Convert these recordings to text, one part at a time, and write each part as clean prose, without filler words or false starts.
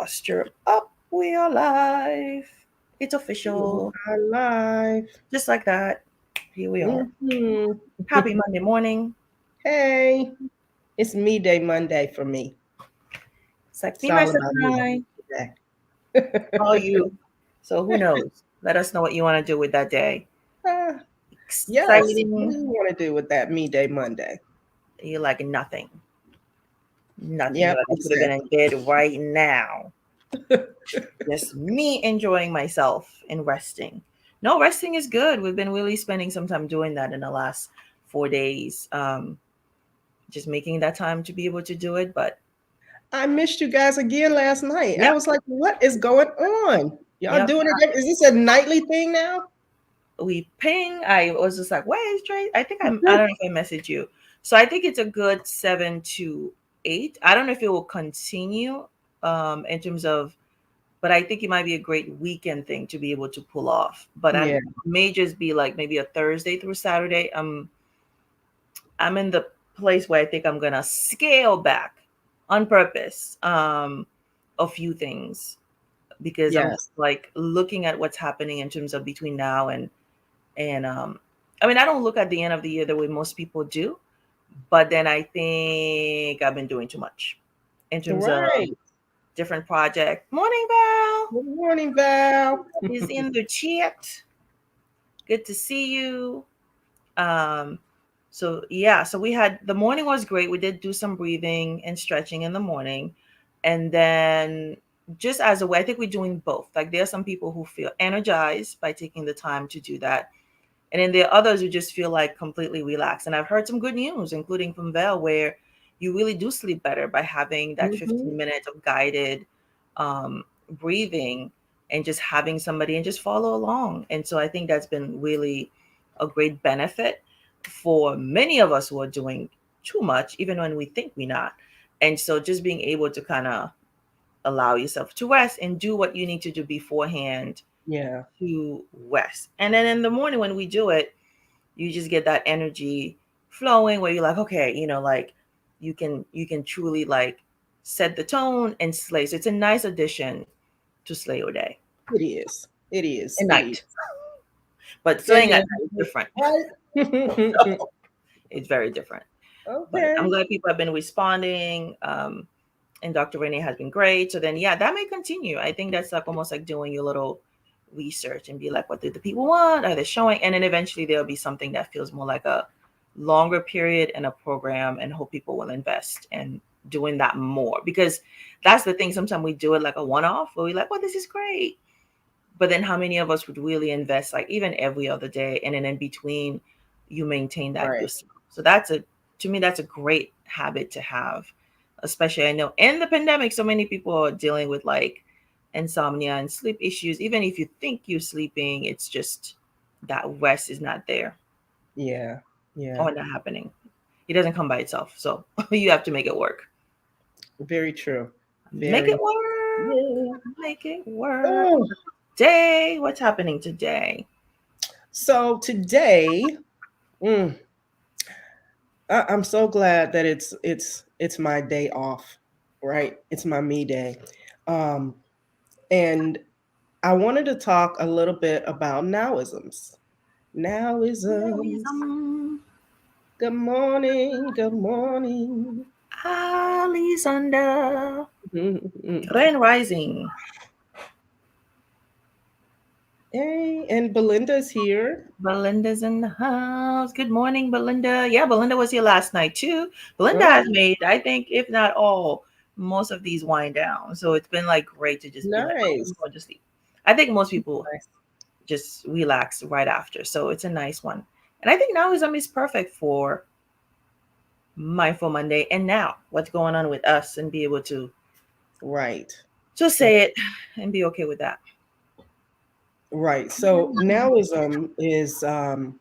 posture up. We are live. It's official. Our life. Just like that. Here we are. hmm Happy Monday morning. Hey, it's me day Monday for me. It's like It's me, all myself, about and me I. today. All you. So who knows? Let us know what you want to do with that day. Ah, yes. What Exciting. do you want to do with that me day Monday? You like nothing. Nothing. Yep, Like I could have been in exactly. bed right now. Just me enjoying myself and resting. No, resting is good. We've been really spending some time doing that in the last 4 days. Just making that time to be able to do it. But I missed you guys again last night. I yep, was like, what is going on? Y'all yep. doing it? Is this a nightly thing now? We ping. I was just like, where is Trey? I don't know if I messaged you. So I think it's a good 7 to 8. I don't know if it will continue in terms of, but I think it might be a great weekend thing to be able to pull off. But I Yeah, may just be like maybe a Thursday through Saturday. I'm in the place where I think I'm gonna scale back on purpose a few things because I'm yes. just like looking at what's happening in terms of between now and I mean I don't look at the end of the year the way most people do, but then I think I've been doing too much in terms of Right. different project. Morning, Val Good morning, Val. is in the chat. Good to see you. Um, so yeah, so we had the morning was great. We did do some breathing and stretching in the morning, and then just as a way, I think we're doing both. Like there are some people who feel energized by taking the time to do that, and then there are others who just feel like completely relaxed. And I've heard some good news, including from Val, where you really do sleep better by having that hmm 15 minutes of guided um, breathing and just having somebody and just follow along. And so I think that's been really a great benefit for many of us who are doing too much, even when we think we're not. And so just being able to kind of allow yourself to rest and do what you need to do beforehand Yeah. to rest. And then in the morning when we do it, you just get that energy flowing where you're like, okay, like you can truly like set the tone and slay. So it's a nice addition to slay your day It is. It is. and It is. night. But It slaying at night is is. different. Right? It's very different. But I'm Okay. glad people have been responding. And Dr. Renee has been great. So then, yeah, that may continue. I think that's like almost like doing your little research and be like, what did the people want? Are they showing? And then eventually there'll be something that feels more like a longer period and a program, and hope people will invest in doing that more because that's the thing. Sometimes we do it like a one-off where we're like, well, this is great. But then how many of us would really invest like even every other day and then in between you maintain that Right. yourself? So to me that's a great habit to have, especially I know in the pandemic so many people are dealing with like insomnia and sleep issues. Even if you think you're sleeping, it's just that rest is not there Yeah. Yeah. or not happening. It doesn't come by itself, so you have to make it work. Very true. Make it Very. work. Yeah. Make it work. Oh, Day, what's happening today? so today, mm, I'm so glad that it's my day off, right? It's my me day, um, and I wanted to talk a little bit about nowisms. Nowisms. Tourism. Good morning. Good morning. Alexander. Grand Rising. Hey, and Belinda's here. Belinda's in the house. Good morning, Belinda. Yeah, Belinda was here last night too. Belinda Oh, has made, I think, if not all, most of these wind down. So it's been like great to just be like, oh, nice. I'm going to sleep. I think most people Nice. just relax right after. So it's a nice one. And I think Nowism is perfect for Mindful Monday and now what's going on with us and be able to Right. just say it and be okay with that. Right. So nowism is oh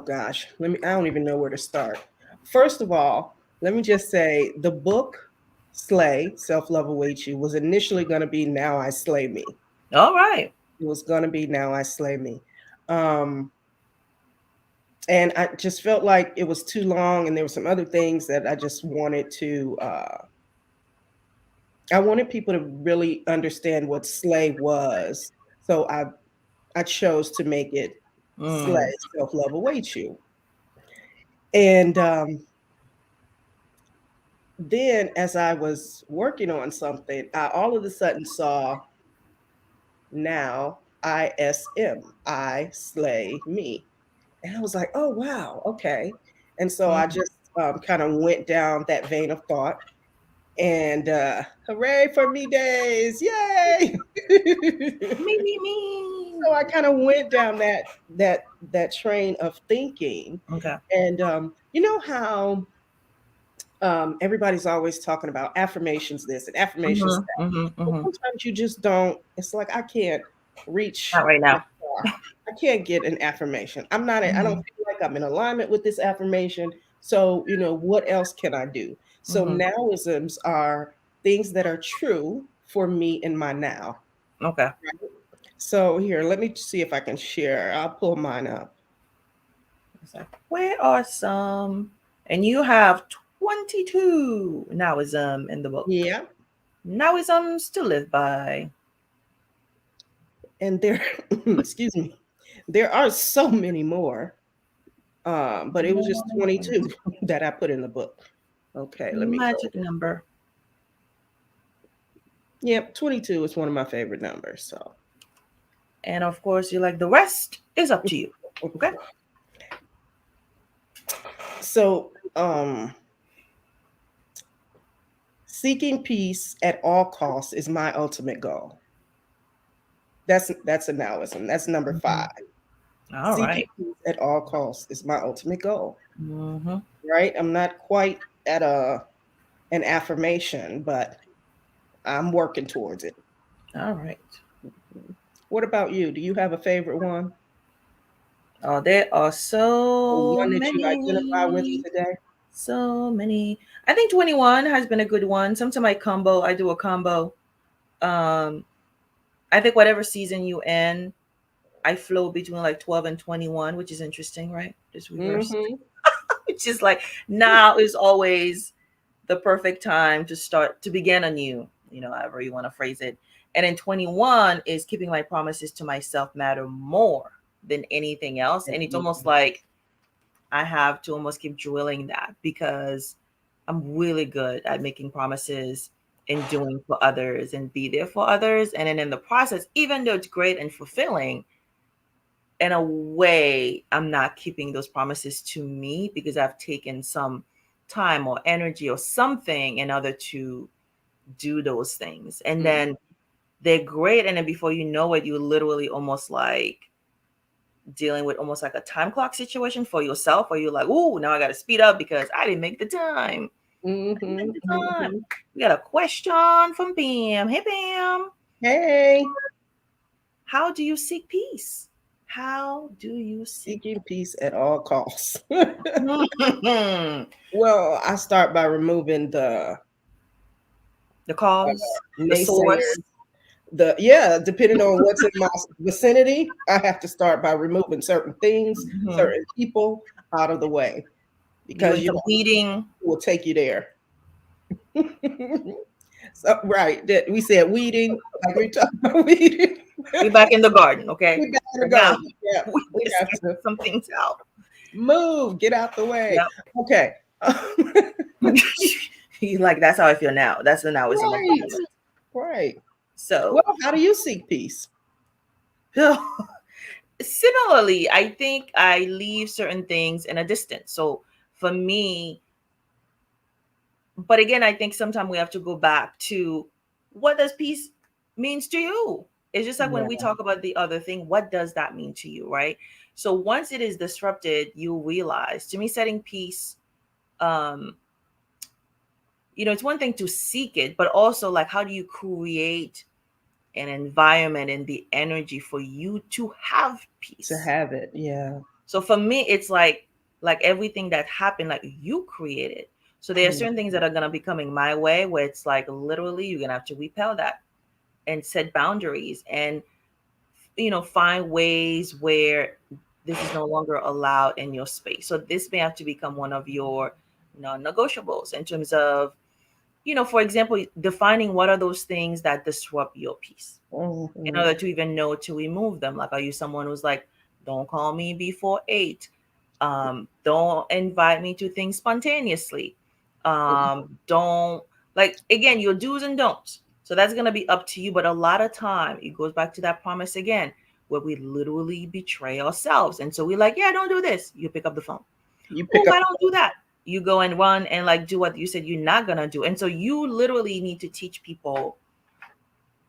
gosh, I don't even know where to start. First of all, let me just say the book Slay, Self-Love Awaits You was initially going to be Now I Slay Me. All right. It was going to be Now I Slay Me. Um and I just felt like it was too long and there were some other things that I just wanted to I wanted people to really understand what slay was. So I chose to make it slay, Mm. self love awaits you. And then as I was working on something, I all of a sudden saw now ISM, I slay me. And I was like, oh, wow, okay. And so I Mm. just kind of went down that vein of thought and hooray for me days, yay! Me, me, me. So I kind of went down that train of thinking, Okay. and you know how everybody's always talking about affirmations this and affirmations Mm-hmm, that, mm-hmm, but mm-hmm. sometimes you just don't. It's like I can't reach Not right that now. far. I can't get an affirmation. I don't Mm-hmm, feel like I'm in alignment with this affirmation. So what else can I do? So mm-hmm. nowisms are things that are true for me in my now. Okay. So here, let me see if I can share. I'll pull mine up. It's like, where are some? And you have 22 Nowism in the book. Yeah, Nowisms to live by. and there, excuse me, there are so many more, but it was just 22 that I put in the book. Okay, let me go. Magic number. Yep, 22 is one of my favorite numbers. So, And of course, you like the rest is up to you. Okay. so seeking peace at all costs is my ultimate goal. That's a Taoism. That's number Mhm. 5. All Seeking right. peace at all costs is my ultimate goal. Mm-hmm. Right? I'm not quite at a an affirmation, but I'm working towards it. All right. What about you? Do you have a favorite one? Oh, there are Or so one that you identify with many. today? So many. I think 21 has been a good one. Sometimes I do a combo. Um, I think whatever season you in, I flow between like 12 and 21, which is interesting, right? Just reversed. Mhm. Which is like now is always the perfect time to start to begin anew, however you want to phrase it. And in 21 is keeping my promises to myself matter more than anything else. And it's almost like I have to almost keep drilling that because I'm really good at making promises and doing for others and be there for others. And then in the process, even though it's great and fulfilling, in a way, I'm not keeping those promises to me because I've taken some time or energy or something in order to do those things. And Mhm. then they're great. And then before you know it, you literally almost like dealing with almost like a time clock situation for yourself where you're like, oh, now I got to speed up because I didn't make the time. I didn't make Mhm. the time. Mhm. We got a question from Pam. Hey, Pam. Hey, How do you seek peace? How do you seek seeking peace at all costs. the Well, I start by removing the cause, the source? naysayers. Yeah, depending on what's in my vicinity, I have to start by removing certain things, Mhm. certain people out of the way because Doing some weeding. it will take you there. So, right, that we said weeding, like we talked about weeding. We back in the garden, okay? We back in the For now, garden. Yeah, we we just have get to some things out. move, get out the way. Yep. Okay. You like that's how I feel now. That's the nowism of the Right, moment. right. So, Well, how do you seek peace? similarly, I think I leave certain things in a distance. So for me, but again, I think sometimes we have to go back to what does peace means to you. It's just like when we Yeah, talk about the other thing, what does that mean to you, right? So once it is disrupted, you realize. To me, setting peace, um, it's one thing to seek it, but also like how do you create an environment and the energy for you to have to peace? have it. Yeah. So for me, it's like everything that happened, like you created. So there are Mm, certain things that are gonna be coming my way where it's like literally you're gonna have to repel that and set boundaries and find ways where this is no longer allowed in your space. So this may have to become one of your non-negotiables in terms of for example, defining what are those things that disrupt your peace in Mhm. order to even know to remove them. Like, are you someone who's like, don't call me before 8? Don't invite me to things spontaneously. Don't, like, again, your do's and don'ts. So that's gonna be up to you. But a lot of time it goes back to that promise again, where we literally betray ourselves. And so we're like, yeah, don't do this. You pick up the phone. You pick Oh, up I don't do that. You go and run and like do what you said you're not gonna do. And so you literally need to teach people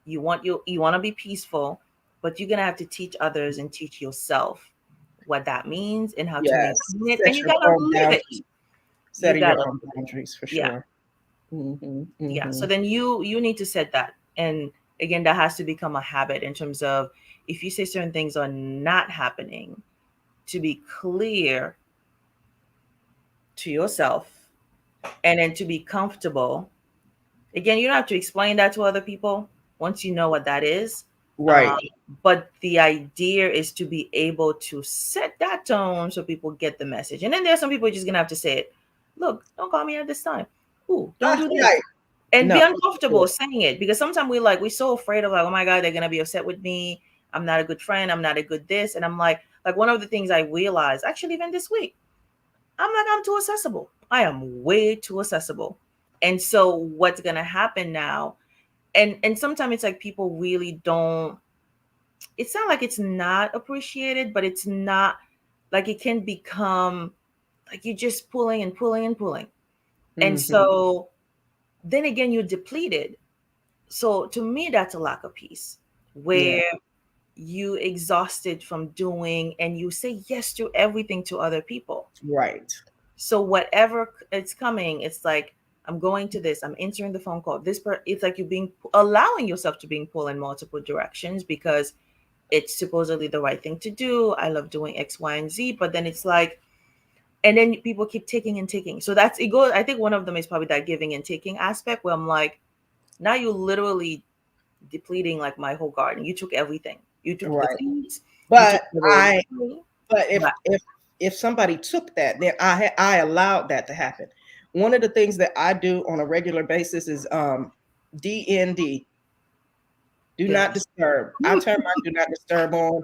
you want to be peaceful, but you're gonna have to teach others and teach yourself what that means and how to yes, maintain it. And set you your gotta own live it. boundaries. You Setting your gotta own live it. boundaries for Yeah. sure. Mhm, Yeah. So mhm. then you need to set that. And again, that has to become a habit in terms of if you say certain things are not happening, to be clear to yourself and then to be comfortable. Again, you don't have to explain that to other people once you know what that is. Um, Right. but the idea is to be able to set that tone so people get the message. And then there's some people just gonna have to say it. Look, don't call me at this time. Ooh, don't do this. Right. And be No. uncomfortable saying it because sometimes we're so afraid of like, oh my God, they're gonna be upset with me. I'm not a good friend. I'm not a good this. And I'm like one of the things I realized actually even this week, I'm too accessible. I am way too accessible. And so what's gonna happen now? And sometimes it's like people really don't. It's not like it's not appreciated, but it's not like it can become like you're just pulling and pulling and pulling. And Mhm. so then again, you're depleted. So to me, that's a lack of peace Yeah. where you exhausted from doing and you say yes to everything to other people. Right. So whatever it's coming, it's like I'm going to this. I'm answering the phone call. It's like you're being allowing yourself to being pulled in multiple directions because it's supposedly the right thing to do. I love doing X, Y, and Z, but then it's like, and then people keep taking and taking. So that's it goes. I think one of them is probably that giving and taking aspect where I'm like, now you literally depleting like my whole garden. You took everything. You took the Right. seeds. You took But the little I tree. but But if somebody took that, then I allowed that to happen. One of the things that I do on a regular basis is DND, do yeah, not disturb. I turn my do not disturb on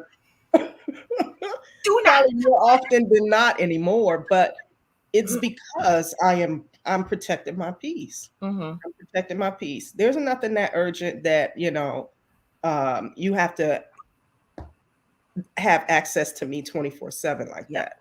do not. probably more often than not anymore, but it's because I'm protecting my peace. Mm-hmm. I'm protecting my peace. There's nothing that urgent that, you have to have access to me 24/7 like Yeah. that.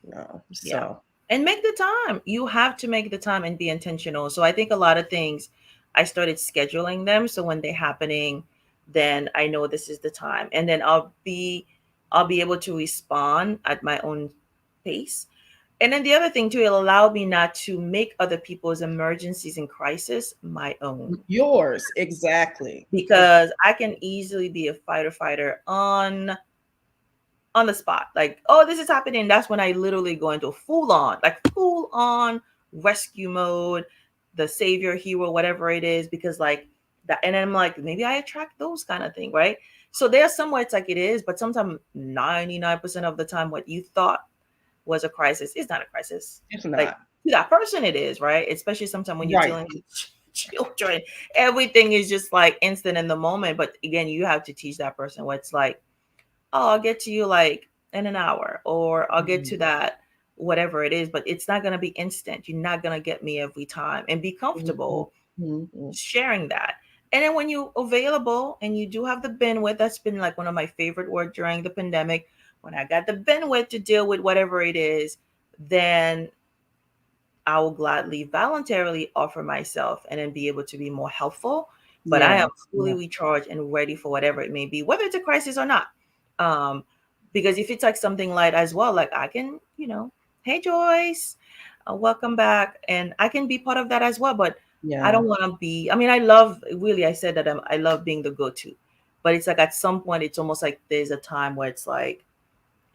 No. Yeah. So, And make the time. You have to make the time and be intentional. So I think a lot of things I started scheduling them. So when they're happening, then I know this is the time. And then I'll be able to respond at my own pace. And then the other thing too, it'll allow me not to make other people's emergencies and crisis my own. yours, exactly. Because I can easily be a fighter on the spot. Like, oh, this is happening. That's when I literally go into full on rescue mode, the savior, hero, whatever it is, because like that. And then I'm like, maybe I attract those kind of thing, right? So there's somewhere it's like it is, but sometimes 99% of the time, what you thought was a crisis is not a crisis. It's Like not. to that person, it is, right? Especially sometimes when you're Right. dealing with children, everything is just like instant in the moment. But again, you have to teach that person what it's like, oh, I'll get to you like in an hour, or I'll get Mhm, to that, whatever it is, but it's not going to be instant. You're not going to get me every time and be mhm, comfortable mhm. sharing that. And then when you available and you do have the bandwidth, that's been like one of my favorite words during the pandemic. When I got the bandwidth to deal with whatever it is, then I will gladly voluntarily offer myself and then be able to be more helpful. But I Yeah, am fully yeah, recharged and ready for whatever it may be, whether it's a crisis or not. Um, because if it's like something light as well, like I can, hey Joyce, welcome back, and I can be part of that as well. But I yeah. don't want to be. I mean, I love really. I said that I love being the go-to, but it's like at some point, it's almost like there's a time where it's like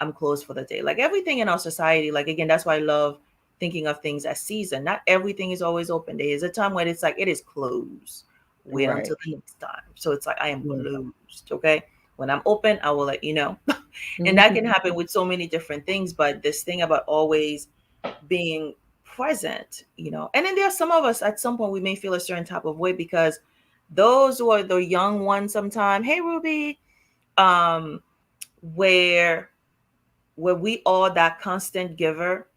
I'm closed for the day. Like everything in our society, like again, that's why I love thinking of things as season. Not everything is always open. There is a time when it's like it is closed. Wait Right. until the next time. So it's like I am Yeah. closed. Okay. When I'm open, I will let you know. And that Mhm. can happen with so many different things. But this thing about always being present, and then there are some of us at some point we may feel a certain type of way because those who are the young ones sometimes, hey Ruby, um, where we are that constant giver,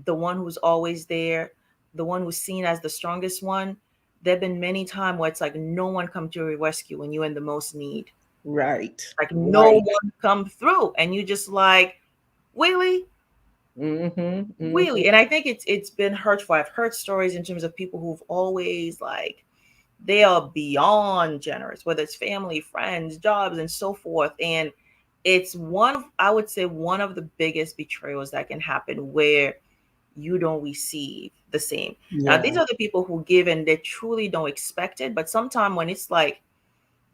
the one who's always there, the one who's seen as the strongest one. There have been many times where it's like no one come to your rescue when you're in the most need. Right. Like no Right. one come through, and you just like, really, Mm-hmm. Mm-hmm. really. And I think it's been hurtful. I've heard stories in terms of people who've always like they are beyond generous, whether it's family, friends, jobs, and so forth. And it's one of, I would say, one of the biggest betrayals that can happen where you don't receive the same. Now, these Yeah. are the people who give and they truly don't expect it. But sometimes when it's like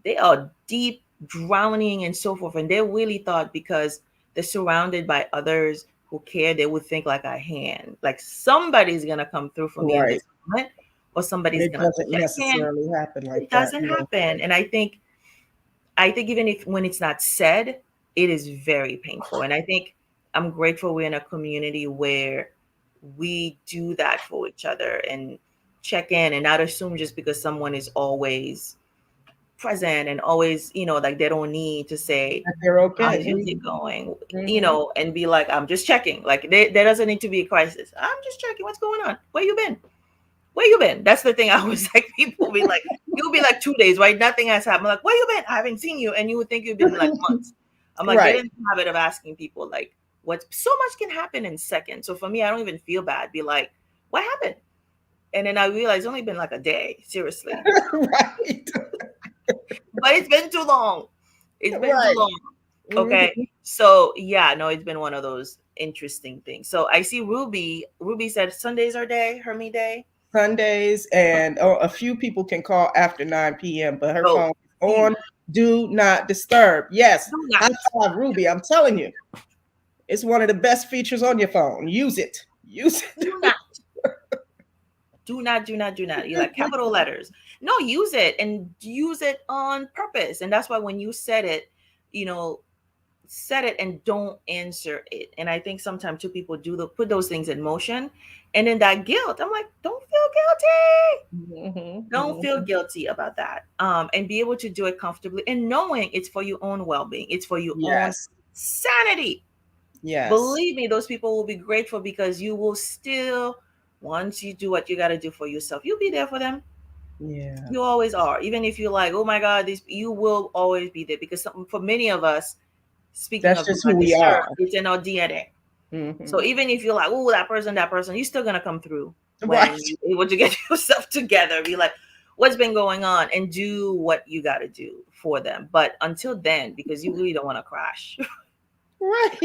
they are deep drowning and so forth, and they really thought because they're surrounded by others who care, they would think like a hand, like somebody's gonna come through for me in Right. this moment, or But somebody's it gonna doesn't check in. necessarily happen It like that. doesn't Yeah. happen. And I think even if when it's not said, it is very painful. And I think I'm grateful we're in a community where we do that for each other and check in and not assume just because someone is always present and always, like they don't need to say, That they're how's okay. your day going? Mm-hmm. And be like, I'm just checking. Like there doesn't need to be a crisis. I'm just checking what's going on. Where you been? Where you been? That's the thing. I was like, people be like, you'll be like 2 days, right? Nothing has happened. I'm like, where you been? I haven't seen you. And you would think you've been like months. I'm like, get Right. in the habit of asking people, like, what so much can happen in seconds. So for me, I don't even feel bad. Be like, what happened? And then I realized it's only been like a day, seriously. Right. But it's been too long. It's been too Right. long. Okay. Mhm. So yeah, no, it's been one of those interesting things. So I see Ruby. Ruby said Sundays are day, her me day. Sundays, and a few people can call after 9 p.m., but her Oh, phone is phew. on do not disturb. Yes, Do not, high five, Ruby. I'm telling you, it's one of the best features on your phone. Use it. Use do not, do not, do not, do not. You like capital letters. No, use it and use it on purpose. And that's why when you said it, you know, set it and don't answer it. And I think sometimes two people put those things in motion, and then that guilt. I'm like, don't feel guilty. it. Don't feel guilty about that. And be able to do it comfortably and knowing it's for your own well-being. It's for your own Yes. sanity. Yes. Believe me, those people will be grateful because you will still, once you do what you got to do for yourself, you'll be there for them. Yeah. You always are. Even if you're like, oh my God, these, you will always be there because for many of us, speaking That's of do just not who we disturb, are. it's in our DNA. So Hmm. even if you're like, oh, that person, you're still gonna come through when Right. you're able to get yourself together. Be like, what's been going on, and do what you got to do for them. But until then, because you really don't want to crash, Right.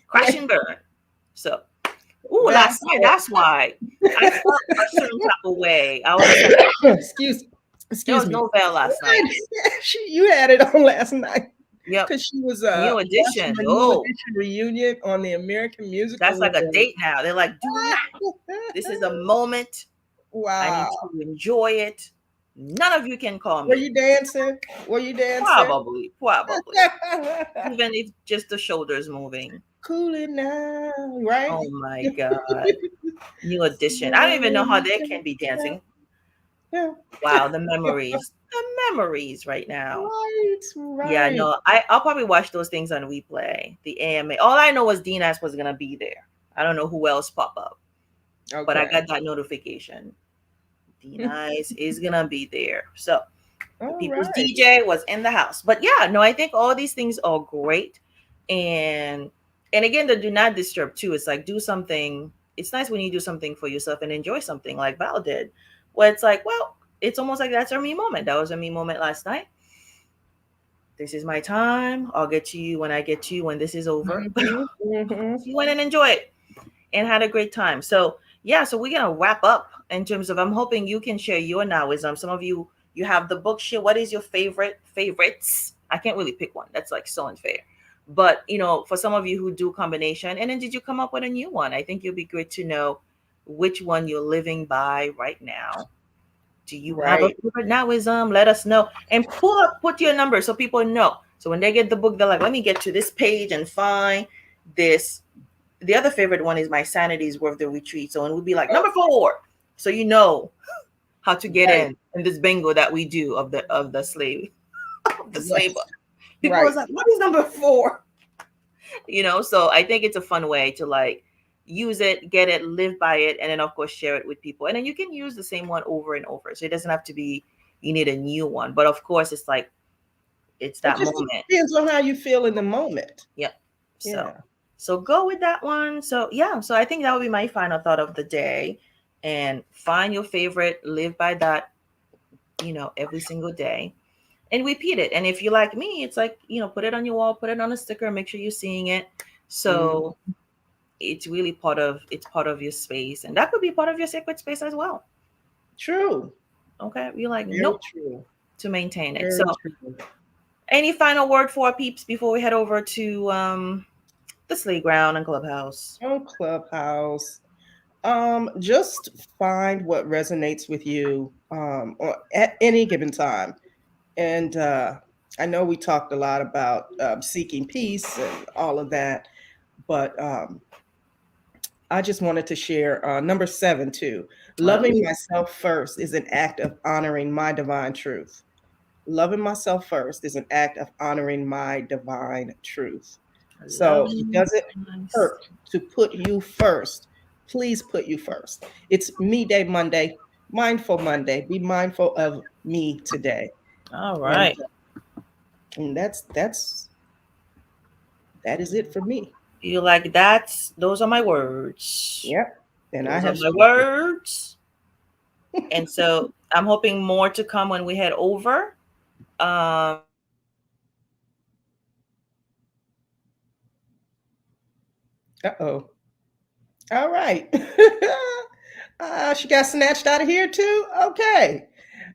crash Wait. and burn. So, ooh, That's last night, that's why I felt a certain type of way. I was like, excuse there excuse was me. no veil last night. You had it on last night Yep, because she was New watching edition. the New Oh, Edition reunion on the American Music that's like a Awards. date now. They're like, do not. This is a moment. I need Wow. to enjoy it. None of you can call Were me. you dancing? Were you dancing? Probably, probably. Even if just the shoulders moving. Cool it now, right? Oh my God. New edition. I don't even know how they can be dancing. Yeah. Wow, the memories. The memories right now. Right, Yeah, right. no, I'll probably watch those things on replay. The AMA. All I know was Dinas was gonna be there. I don't know who else pop up, but I Okay. got that notification. Dinas is gonna be there. So the All people's right. DJ was in the house. But yeah, no, I think all these things are great. And again, the do not disturb too. It's like do something. It's nice when you do something for yourself and enjoy something like Val did. Where it's like, well, it's almost like that's our me moment. That was a me moment last night. This is my time. I'll get to you when I get to you when this is over. Mhm, mhm. You went and enjoy it and had a great time. So yeah, so we're gonna wrap up in terms of I'm hoping you can share your nowism. Some of you have the book share. What is your favorites? I can't really pick one. That's like so unfair. But for some of you who do combination, and then did you come up with a new one? I think it'll be great to know which one you're living by right now. Do you have a Right. favorite nowism? Let us know. And put your number so people know. So when they get the book, they're like, let me get to this page and find this the other favorite one is my sanity's worth the retreat. So it would be like number 4. So you know how to get Right, in this bingo that we do of the slave of the slave. yes, People right. was like, what is number 4? So I think it's a fun way to like use it, get it, live by it, and then of course share it with people. And then you can use the same one over and over. So it doesn't have to be you need a new one. But of course it's like it's It that just moment. depends on how you feel in the moment. Yep. So Yeah. so go with that one. So yeah, so I think that would be my final thought of the day. And find your favorite, live by that, every single day. And repeat it. And if you like me, it's like, put it on your wall, put it on a sticker, make sure you're seeing it. Mm, So it's part of your space. And that could be part of your sacred space as well. true. Okay. You're like, Very nope, true. to maintain it. So Very true. any final word for our peeps before we head over to the Slayground and Clubhouse? On Clubhouse. Just find what resonates with you or at any given time. And I know we talked a lot about seeking peace and all of that, but I just wanted to share number 7 too. Loving Oh, myself first is an act of honoring my divine truth. Loving myself first is an act of honoring my divine truth. So it loving doesn't myself. hurt to put you first. Please put you first. It's Me Day Monday, Mindful Monday. Be mindful of me today. All And, right. and that is it for me. You like that? Those are my words. Yep. And I Those are have my spoken. words. And so I'm hoping more to come when we head over. Uh-oh. All right. She got snatched out of here too? Okay.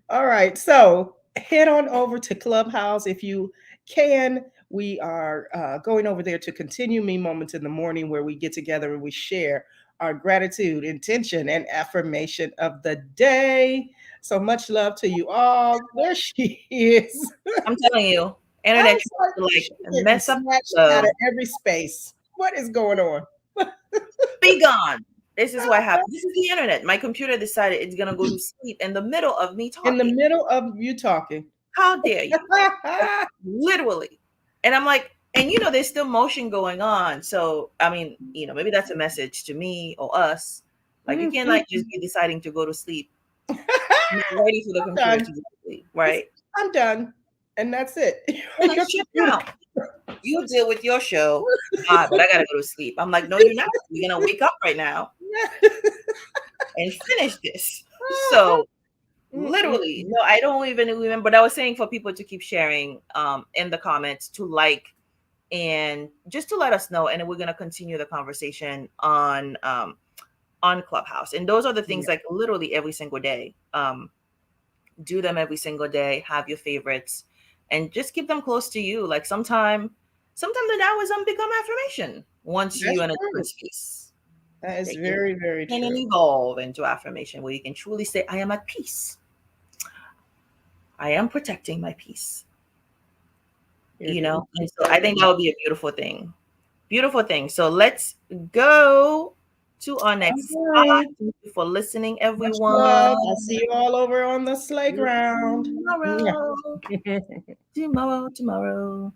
All right. So head on over to Clubhouse if you can. We are going over there to continue Me Moments in the Morning, where we get together and we share our gratitude, intention, and affirmation of the day. So much love to you all. There she is. I'm telling you, I internet was tries like, to like she's getting mess up snatched the out of flow. every space. What is going on? Be gone. This is what happened. This is the internet. My computer decided it's gonna go to sleep in the middle of me In the talking. middle of you talking. How dare you? Like, literally. And I'm like, and there's still motion going on. So I mean, maybe that's a message to me or us. Like you can't like just be deciding to go to sleep, not ready for the I'm computer done. to go to sleep, It's, right? I'm done. And that's it. And Your let's check computer. out. You deal with your show. But I gotta go to sleep. I'm like, no, you're not. You're gonna wake up right now and finish this. So literally, no, I don't even remember. But I was saying for people to keep sharing in the comments, to like, and just to let us know, and then we're gonna continue the conversation on Clubhouse. And those are the things Yeah, like literally every single day. Do them every single day. Have your favorites, and just keep them close to you. Like sometimes the Taoism become affirmation once that's you in a different true. space. That is They can very, very and then true. evolve into affirmation where you can truly say, I am at peace. I am protecting my peace. It is. And so I think that would be a beautiful thing. Beautiful thing. So let's go to our All next spot. right. Thank you for listening, Much everyone. love. I'll see you all over on the See you Slayground. tomorrow. Tomorrow.